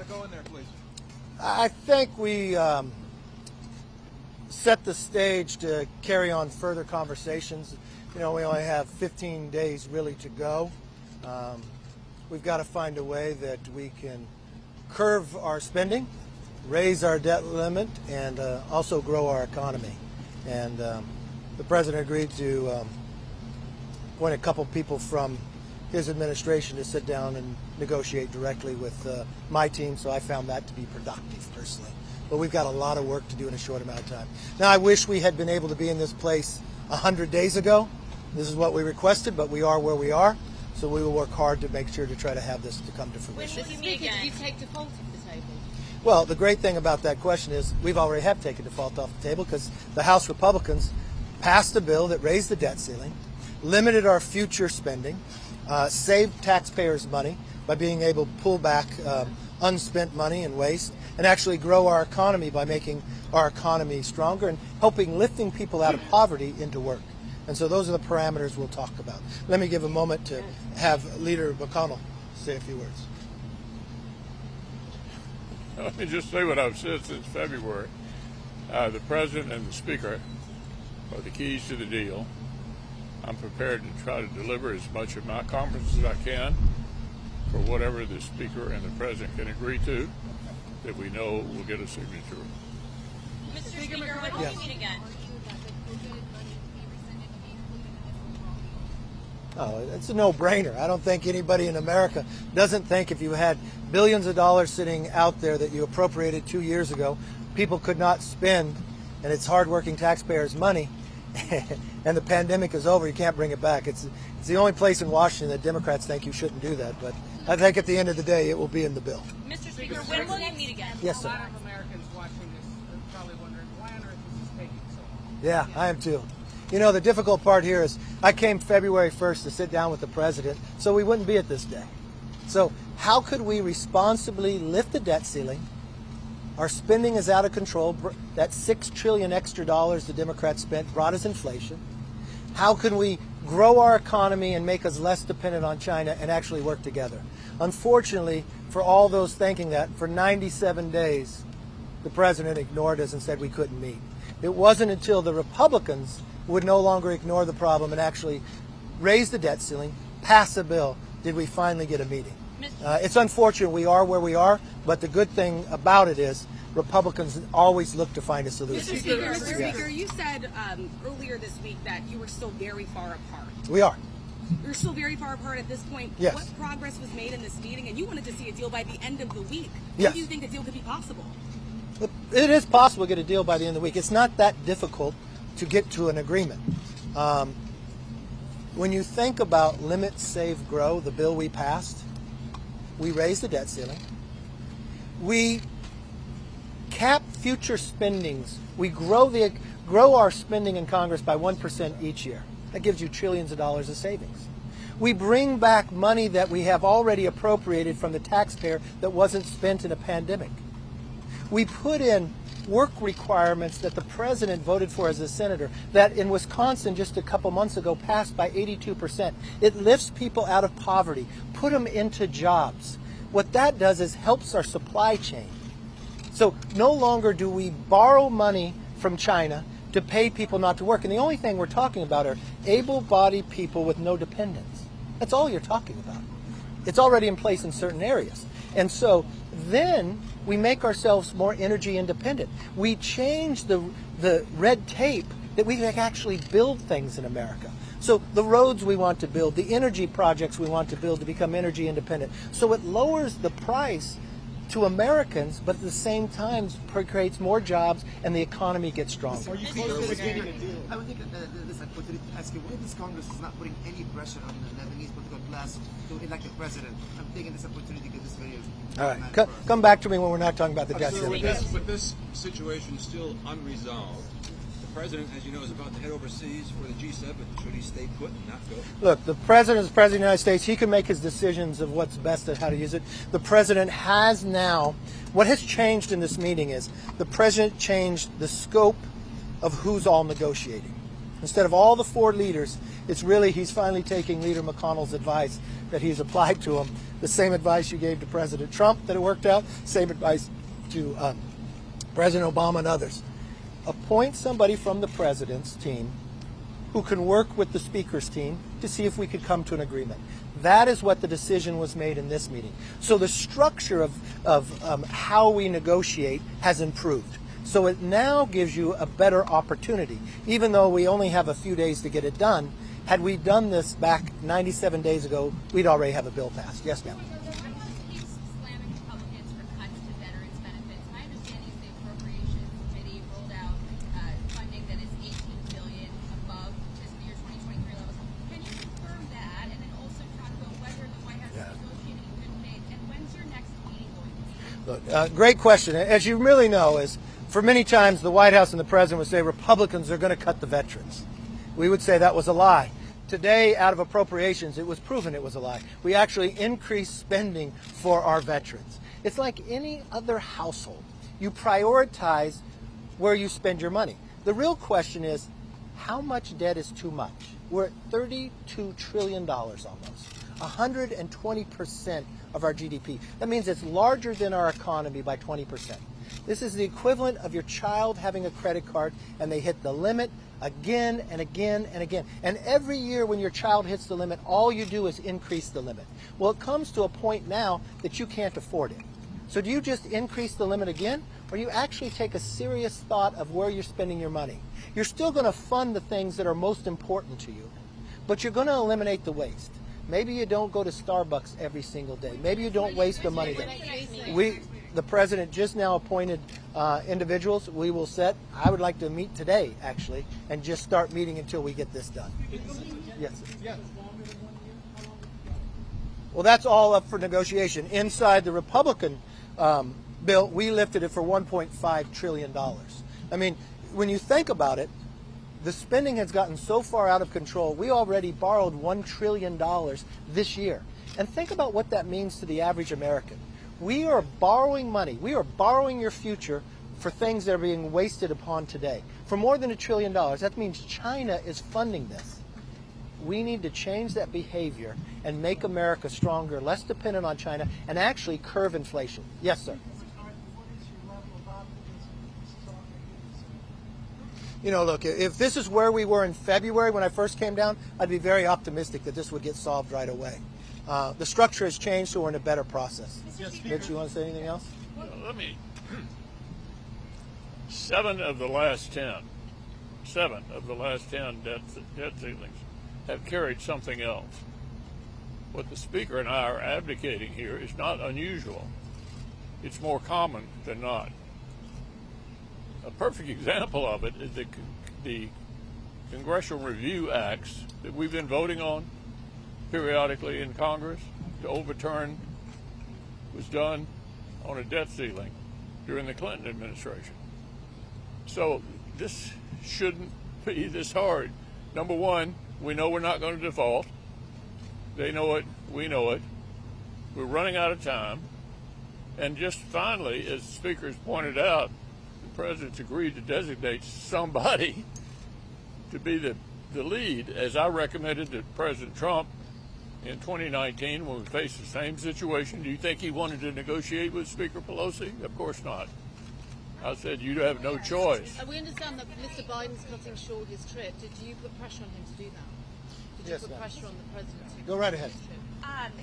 Go in there, please. I think we set the stage to carry on further conversations. You know, we only have 15 days really to go. We've got to find a way that we can curb our spending, raise our debt limit, and also grow our economy. And the president agreed to appoint a couple people from his administration to sit down and negotiate directly with my team, so I found that to be productive personally. But we've got a lot of work to do in a short amount of time. Now, I wish we had been able to be in this place 100 days ago. This is what we requested, but we are where we are, so we will work hard to make sure to try to have this to come to fruition. When did you take default off the table? Well, the great thing about that question is we've already have taken default off the table because the House Republicans passed a bill that raised the debt ceiling, limited our future spending, saved taxpayers money by being able to pull back unspent money and waste, and actually grow our economy by making our economy stronger and lifting people out of poverty into work. And so those are the parameters we'll talk about. Let me give a moment to have Leader McConnell say a few words. Let me just say what I've said since February. The President and the Speaker are the keys to the deal. I'm prepared to try to deliver as much of my conference as I can for whatever the Speaker and the President can agree to that we know will get a signature. Mr. Speaker, when will you meet again? Oh, it's a no-brainer. I don't think anybody in America doesn't think if you had billions of dollars sitting out there that you appropriated 2 years ago, people could not spend, and it's hardworking taxpayers' money, and the pandemic is over, you can't bring it back. It's the only place in Washington that Democrats think you shouldn't do that, but I think at the end of the day, it will be in the bill. Mr. Speaker, when will you meet again? Yes, sir. A lot of Americans watching this are probably wondering, why on earth is this taking so long? Yeah, I am too. You know, the difficult part here is I came February 1st to sit down with the president so we wouldn't be at this day. So how could we responsibly lift the debt ceiling? Our spending is out of control. That $6 trillion extra dollars the Democrats spent brought us inflation. How can we grow our economy and make us less dependent on China and actually work together? Unfortunately, for all those thinking that, for 97 days, the president ignored us and said we couldn't meet. It wasn't until the Republicans would no longer ignore the problem and actually raise the debt ceiling, pass a bill, did we finally get a meeting. It's unfortunate we are where we are, but the good thing about it is Republicans always look to find a solution. Mr. Speaker, you said earlier this week that you were still very far apart. We are. You're still very far apart at this point. Yes. What progress was made in this meeting? And you wanted to see a deal by the end of the week. Yes. When do you think a deal could be possible? It is possible to get a deal by the end of the week. It's not that difficult to get to an agreement. When you think about Limit, Save, Grow, the bill we passed, we raised the debt ceiling. We cap future spendings. We grow our spending in Congress by 1% each year. That gives you trillions of dollars of savings. We bring back money that we have already appropriated from the taxpayer that wasn't spent in a pandemic. We put in work requirements that the president voted for as a senator that in Wisconsin just a couple months ago passed by 82%. It lifts people out of poverty, put them into jobs. What that does is helps our supply chain. So no longer do we borrow money from China to pay people not to work. And the only thing we're talking about are able-bodied people with no dependents. That's all you're talking about. It's already in place in certain areas. And so then we make ourselves more energy independent. We change the red tape that we can actually build things in America. So the roads we want to build, the energy projects we want to build to become energy independent. So it lowers the price to Americans, but at the same time creates more jobs and the economy gets stronger. Are you close to getting a deal? I would think this opportunity to ask you, why this Congress is not putting any pressure on the Lebanese political class to elect a president? I'm taking this opportunity to get this very. All right, come back to me when we're not talking about the debt ceiling. With this situation still unresolved, the president, as you know, is about to head overseas for the G7. Should he stay put and not go? Look, the president is the president of the United States. He can make his decisions of what's best and how to use it. The president has now, what has changed in this meeting is the president changed the scope of who's all negotiating. Instead of all the 4 leaders, it's really he's finally taking Leader McConnell's advice that he's applied to him. The same advice you gave to President Trump that it worked out, same advice to President Obama and others. Appoint somebody from the president's team who can work with the speaker's team to see if we could come to an agreement. That is what the decision was made in this meeting. So the structure of how we negotiate has improved. So it now gives you a better opportunity. Even though we only have a few days to get it done, had we done this back 97 days ago, we'd already have a bill passed. Yes, ma'am. Keeps slamming Republicans for cuts to veterans benefits. My understanding is the Appropriations Committee rolled out funding that is $18 billion above fiscal year 2023 levels. Can you confirm that, and then also talk about whether the White House is negotiating in good faith, and when's your next meeting going to be? Look, great question. As you really know, is for many times the White House and the President would say Republicans are going to cut the veterans. We would say that was a lie. Today, out of appropriations, it was proven it was a lie. We actually increased spending for our veterans. It's like any other household. You prioritize where you spend your money. The real question is, how much debt is too much? We're at $32 trillion almost, 120% of our GDP. That means it's larger than our economy by 20%. This is the equivalent of your child having a credit card and they hit the limit again and again and again. And every year when your child hits the limit, all you do is increase the limit. Well, it comes to a point now that you can't afford it. So do you just increase the limit again, or you actually take a serious thought of where you're spending your money? You're still going to fund the things that are most important to you, but you're going to eliminate the waste. Maybe you don't go to Starbucks every single day. Maybe you don't waste the money there. The president just now appointed individuals. We will set. I would like to meet today, actually, and just start meeting until we get this done. Yes. Well, that's all up for negotiation. Inside the Republican bill, we lifted it for $1.5 trillion. I mean, when you think about it, the spending has gotten so far out of control. We already borrowed $1 trillion this year. And think about what that means to the average American. We are borrowing money. We are borrowing your future for things that are being wasted upon today. For more than $1 trillion. That means China is funding this. We need to change that behavior and make America stronger, less dependent on China, and actually curb inflation. Yes, sir. You know, look, if this is where we were in February when I first came down, I'd be very optimistic that this would get solved right away. The structure has changed, so we're in a better process. Mitch, you want to say anything else? Well, let me. 7 of the last 10 debt ceilings have carried something else. What the Speaker and I are advocating here is not unusual. It's more common than not. A perfect example of it is the Congressional Review Acts that we've been voting on periodically in Congress to overturn was done on a debt ceiling during the Clinton administration. So this shouldn't be this hard. Number one, we know we're not going to default. They know it, we know it. We're running out of time. And just finally, as the Speaker has pointed out, the President's agreed to designate somebody to be the lead, as I recommended to President Trump in 2019 when we faced the same situation. Do you think he wanted to negotiate with Speaker Pelosi? Of course not. I said, you have no choice. We understand that Mr. Biden's cutting short his trip. Did you put pressure on him to do that? Did you put pressure on the president to Go right ahead.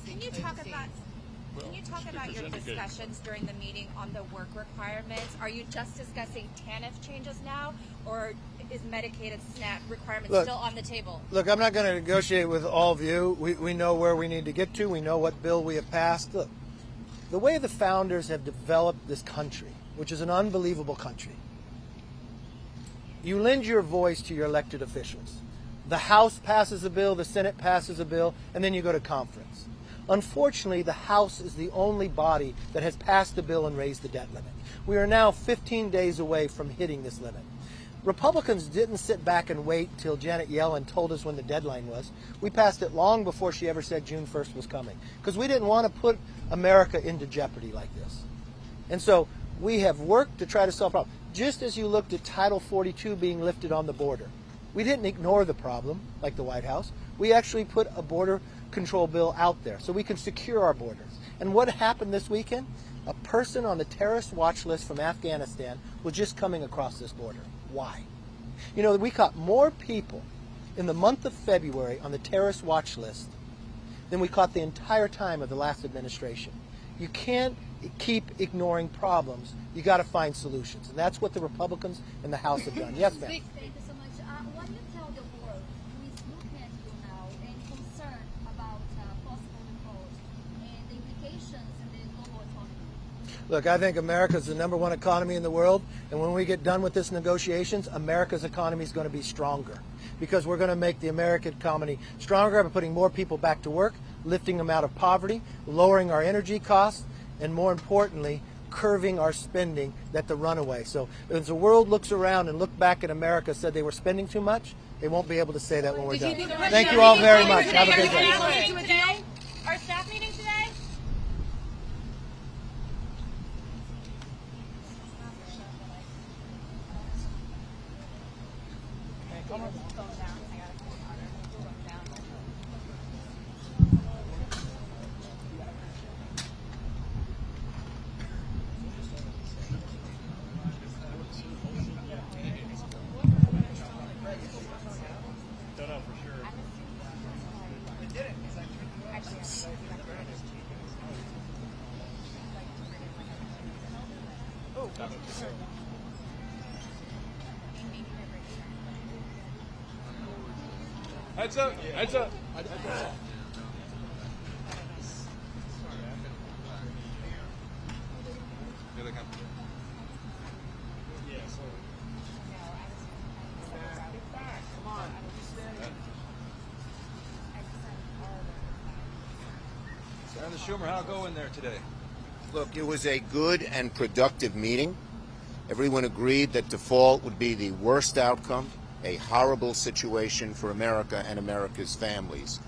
Can you talk about your discussions during the meeting on the work requirements? Are you just discussing TANF changes now, or is medicated SNAP requirements still on the table? Look, I'm not going to negotiate with all of you. We know where we need to get to. We know what bill we have passed. Look, the way the founders have developed this country, which is an unbelievable country, you lend your voice to your elected officials. The House passes a bill, the Senate passes a bill, and then you go to conference. Unfortunately, the House is the only body that has passed a bill and raised the debt limit. We are now 15 days away from hitting this limit. Republicans didn't sit back and wait till Janet Yellen told us when the deadline was. We passed it long before she ever said June 1st was coming, because we didn't want to put America into jeopardy like this. And so we have worked to try to solve problems. Just as you looked at Title 42 being lifted on the border, We didn't ignore the problem like the White House. We actually put a border control bill out there so we can secure our borders. And what happened this weekend? A person on the terrorist watch list from Afghanistan was just coming across this border. Why? You know, we caught more people in the month of February on the terrorist watch list than we caught the entire time of the last administration. You can't keep ignoring problems. You got to find solutions. And that's what the Republicans in the House have done. Yes, ma'am. Thank you so much. What do you tell the world who is looking at you now and concerned about possible revolt and the implications in the global economy? Look, I think America's the #1 economy in the world, and when we get done with this negotiations, America's economy is going to be stronger because we're going to make the American economy stronger by putting more people back to work, lifting them out of poverty, lowering our energy costs, and more importantly, curving our spending that the runaway. So as the world looks around and look back at America said they were spending too much, they won't be able to say that when we're done. Thank you all very much. Have a good day. Our staff meeting today? Heads up, heads up. Here they come. Senator Schumer, how'd it go in there today? Look, it was a good and productive meeting. Everyone agreed that default would be the worst outcome, a horrible situation for America and America's families.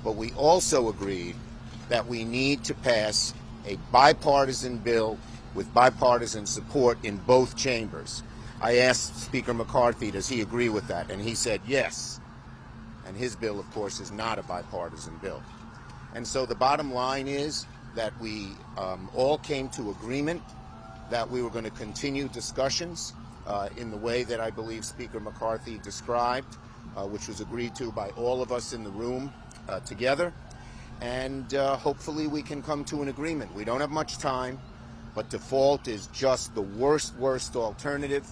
But we also agreed that we need to pass a bipartisan bill with bipartisan support in both chambers. I asked Speaker McCarthy, does he agree with that? And he said yes. And his bill, of course, is not a bipartisan bill. And so the bottom line is that we all came to agreement that we were going to continue discussions in the way that I believe Speaker McCarthy described, which was agreed to by all of us in the room together. And hopefully we can come to an agreement. We don't have much time, but default is just the worst alternative.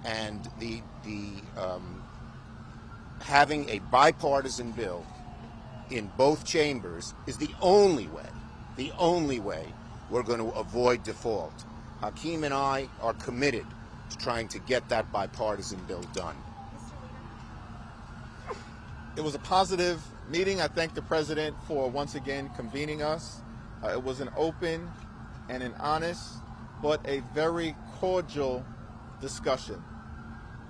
And having a bipartisan bill in both chambers is the only way we're going to avoid default. Hakeem and I are committed to trying to get that bipartisan bill done. It was a positive meeting. I thank the President for once again convening us. It was an open and an honest, but a very cordial discussion.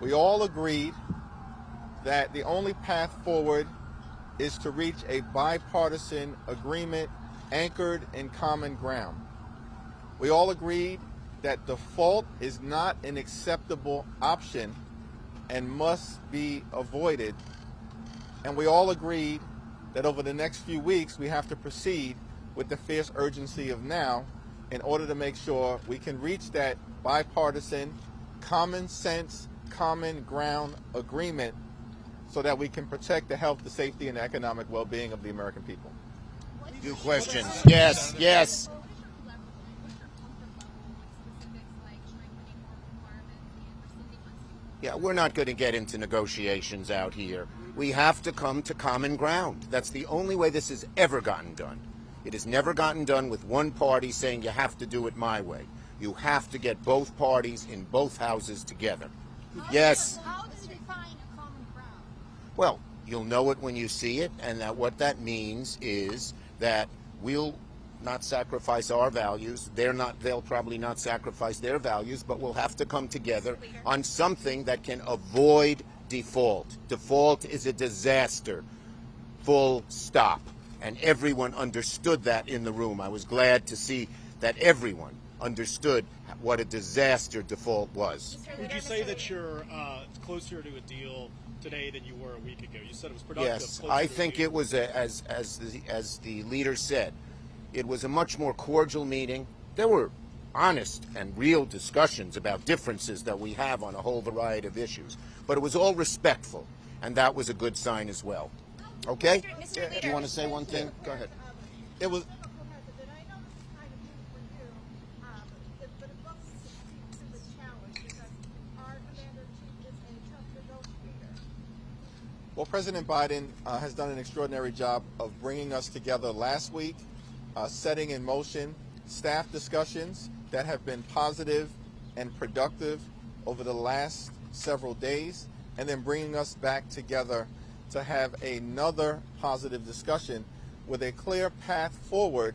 We all agreed that the only path forward is to reach a bipartisan agreement anchored in common ground. We all agreed that default is not an acceptable option and must be avoided. And we all agreed that over the next few weeks we have to proceed with the fierce urgency of now in order to make sure we can reach that bipartisan, common sense, common ground agreement so that we can protect the health, the safety, and the economic well-being of the American people. Few questions. Yes, yes. Yeah, we're not going to get into negotiations out here. We have to come to common ground. That's the only way this has ever gotten done. It has never gotten done with one party saying you have to do it my way. You have to get both parties in both houses together. Yes. How do you define a common ground? Well, you'll know it when you see it, and that what that means is that we'll not sacrifice our values. They'll probably not sacrifice their values, but we'll have to come together on something that can avoid default. Default is a disaster. Full stop. And everyone understood that in the room. I was glad to see that everyone understood what a disaster default was. Would you say that you're closer to a deal today than you were a week ago? You said it was productive. Yes, I think it was, as the leader said, it was a much more cordial meeting. There were honest and real discussions about differences that we have on a whole variety of issues, but it was all respectful, and that was a good sign as well. Okay? Do you want to say one thing? Go ahead. It was. Well, President Biden has done an extraordinary job of bringing us together last week, setting in motion staff discussions that have been positive and productive over the last several days, and then bringing us back together to have another positive discussion with a clear path forward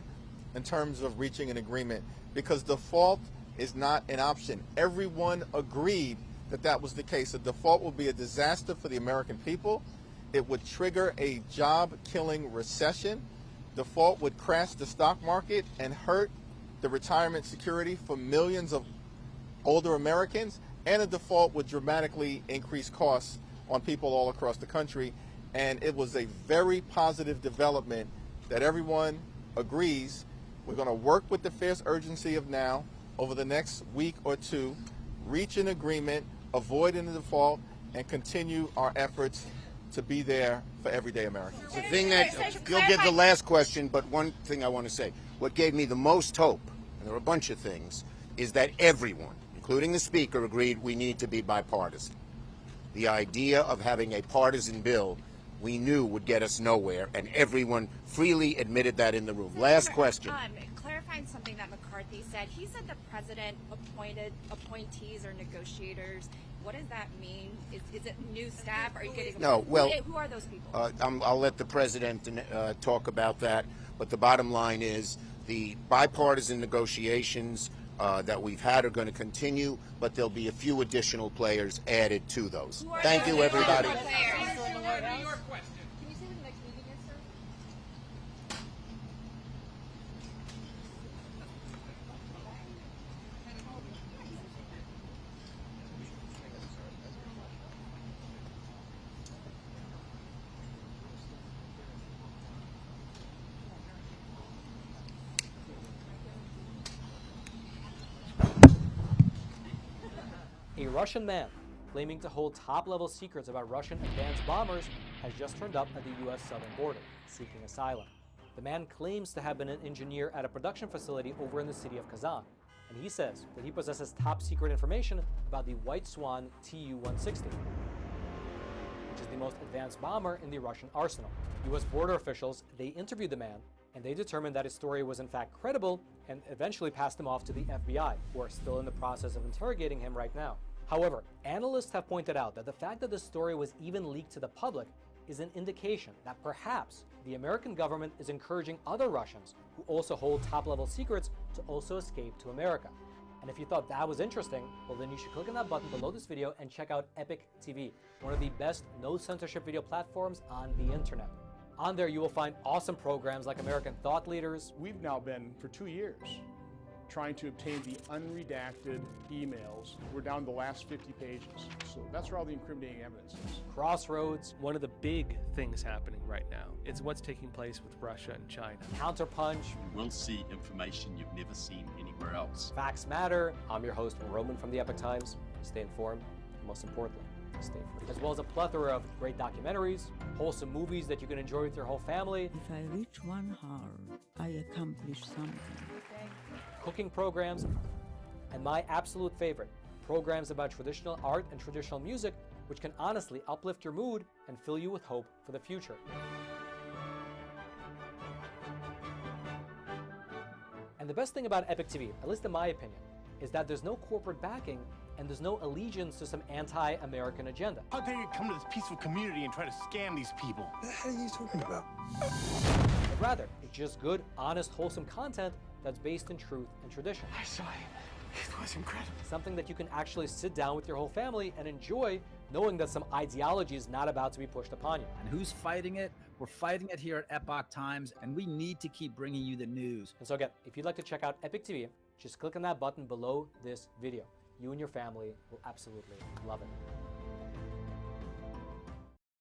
in terms of reaching an agreement, because default is not an option. Everyone agreed that that was the case. A default will be a disaster for the American people. It would trigger a job-killing recession. Default would crash the stock market and hurt the retirement security for millions of older Americans, and a default would dramatically increase costs on people all across the country. And it was a very positive development that everyone agrees we're going to work with the fierce urgency of now over the next week or two, reach an agreement, avoid a default, and continue our efforts to be there for everyday Americans. The thing that, you'll get the last question, but one thing I want to say. What gave me the most hope, and there were a bunch of things, is that everyone, including the Speaker, agreed we need to be bipartisan. The idea of having a partisan bill we knew would get us nowhere, and everyone freely admitted that in the room. Last question. Clarifying something that McCarthy said, he said the president appointed appointees or negotiators. What does that mean? Is it new staff? Are you getting no? Well, who are those people? I'll let the president talk about that. But the bottom line is the bipartisan negotiations that we've had are going to continue, but there'll be a few additional players added to those. Thank you, everybody. A Russian man claiming to hold top-level secrets about Russian advanced bombers has just turned up at the U.S. southern border, seeking asylum. The man claims to have been an engineer at a production facility over in the city of Kazan, and he says that he possesses top-secret information about the White Swan Tu-160, which is the most advanced bomber in the Russian arsenal. U.S. border officials, they interviewed the man, and they determined that his story was in fact credible and eventually passed him off to the FBI, who are still in the process of interrogating him right now. However, analysts have pointed out that the fact that the story was even leaked to the public is an indication that perhaps the American government is encouraging other Russians who also hold top-level secrets to also escape to America. And if you thought that was interesting, well then you should click on that button below this video and check out Epic TV, one of the best no-censorship video platforms on the internet. On there you will find awesome programs like American Thought Leaders. We've now been, for 2 years, trying to obtain the unredacted emails. We're down to the last 50 pages. So that's where all the incriminating evidence is. Crossroads. One of the big things happening right now is what's taking place with Russia and China. Counterpunch. You will see information you've never seen anywhere else. Facts Matter. I'm your host, Roman from the Epic Times. Stay informed, and most importantly, stay free. As well as a plethora of great documentaries, wholesome movies that you can enjoy with your whole family. If I reach 1 hour, I accomplish something. Cooking programs, and my absolute favorite, programs about traditional art and traditional music, which can honestly uplift your mood and fill you with hope for the future. And the best thing about Epic TV, at least in my opinion, is that there's no corporate backing and there's no allegiance to some anti-American agenda. How dare you come to this peaceful community and try to scam these people? What the hell are you talking about? But rather, it's just good, honest, wholesome content that's based in truth and tradition. I saw him. It was incredible. Something that you can actually sit down with your whole family and enjoy, knowing that some ideology is not about to be pushed upon you. And who's fighting it? We're fighting it here at Epoch Times, and we need to keep bringing you the news. And so again, if you'd like to check out Epic TV, just click on that button below this video. You and your family will absolutely love it.